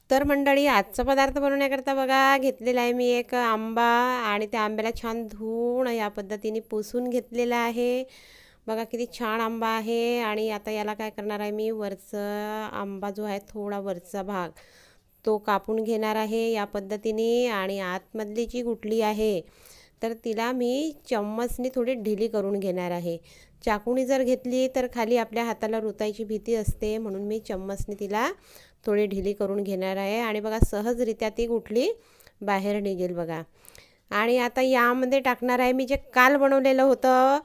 तर मंडळी, आजचा पदार्थ बनवण्याकरता बघा घेतलेला आहे मी एक आंबा आणि त्या आंब्याला छान धुवून या पद्धतीने पुसून घेतलेला आहे. बघा किती छान आंबा आहे. आणि आता याला काय करणार आहे, मी वरचा आंबा जो आहे थोडा वरचा भाग तो कापून घेणार आहे या पद्धतीने. आणि आतमधली जी गुठली आहे तर तिला मी चम्मचने थोडी ढिली करून घेणार आहे. चाकूने जर घेतली तर खाली आपल्या हाताला रुतायची भीती असते, म्हणून मी चम्मचने तिला थोडी ढिली करून घेणार आहे. आणि बघा सहजरित्या ती गुठली बाहेर निघेल बघा. आणि आता यामध्ये टाकणार आहे मी जे काल बनवलेलं होतं,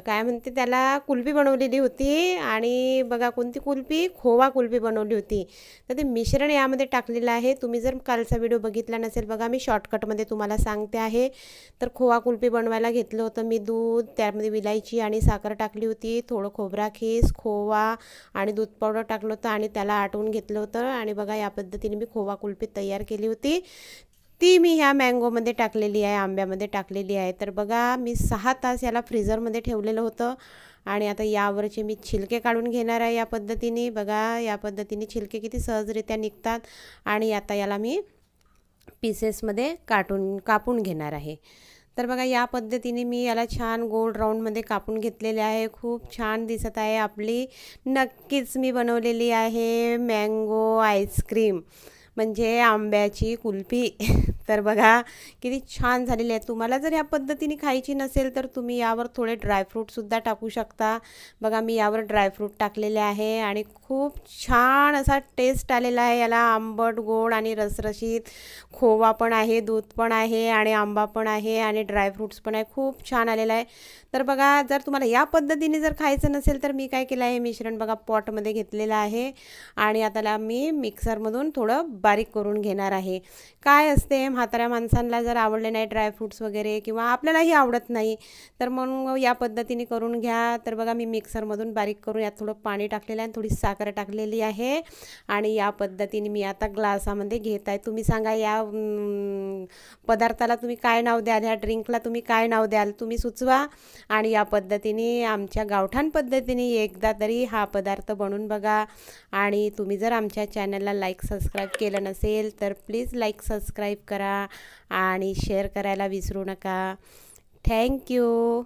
काय म्हणते त्याला, कुल्फी बनवलेली होती. आणि बघा कोणती कुल्फी, खोवा कुल्फी बनवली होती. तर ते मिश्रण यामध्ये टाकलेलं आहे. तुम्ही जर कालचा व्हिडिओ बघितला नसेल बघा, मी शॉर्टकटमध्ये तुम्हाला सांगते आहे. तर खोवा कुल्फी बनवायला घेतलं होतं मी दूध, त्यामध्ये विलायची आणि साखर टाकली होती, थोडं खोबरा खीस, खोवा आणि दूध पावडर टाकलं होतं आणि त्याला आटवून घेतलं होतं. आणि बघा या पद्धतीने मी खोवा कुल्फी तयार केली होती. ती मी ह्या मँगोमध्ये टाकलेली आहे, आंब्यामध्ये टाकलेली आहे. तर बघा मी 6 तास याला फ्रीझरमध्ये ठेवलेलं होतं. आणि आता यावरचे मी छिलके काढून घेणार आहे या पद्धतीने. बघा या पद्धतीने छिलके किती सहजरित्या निघतात. आणि आता याला मी पीसेसमध्ये कापून घेणार आहे. तर बघा या पद्धतीने मी याला छान गोल राऊंडमध्ये कापून घेतलेले आहे. खूप छान दिसत आहे आपली नक्कीच मी बनवलेली आहे मँगो आईस्क्रीम, म्हणजे आंब्याची कुल्फी. तर बघा किती छान झालेली आहे. तुम्हाला जर या पद्धतीने खायची नसेल तर तुम्ही यावर थोडे ड्रायफ्रूटसुद्धा टाकू शकता. बघा मी यावर ड्रायफ्रूट टाकलेले आहे आणि खूप छान असा टेस्ट आलेला आहे याला. आंबट, गोड आणि रसरशीत. खोवा पण आहे, दूध पण आहे आणि आंबा पण आहे आणि ड्रायफ्रूट्स पण आहे. खूप छान आलेला आहे. तर बघा जर तुम्हाला या पद्धतीने जर खायचं नसेल तर मी काय केलं आहे, मिश्रण बघा पॉटमध्ये घेतलेलं आहे. आणि आता मी मिक्सरमधून थोडं बारीक करून घेणार आहे. काय असते, म्हाताऱ्या माणसांना जर आवडले नाही ड्रायफ्रूट्स वगैरे किंवा आपल्यालाही आवडत नाही, तर मग या पद्धतीने करून घ्या. तर बघा मी मिक्सरमधून बारीक करून यात थोडं पाणी टाकलेलं आहे आणि थोडी साखर टाकलेली आहे. आणि या पद्धतीने मी आता ग्लासामध्ये घेत आहे. तुम्ही सांगा या पदार्थाला तुम्ही काय नाव द्याल, ह्या ड्रिंकला तुम्ही काय नाव द्याल, तुम्ही सुचवा. आणि या पद्धतीने आमच्या गावठाण पद्धतीने एकदा तरी हा पदार्थ बनवून बघा. आणि तुम्ही जर आमच्या चॅनलला लाईक सबस्क्राईब केलं नसेल तर प्लीज लाईक सबस्क्राईब करा आणि शेअर करायला विसरू नका. थँक्यू.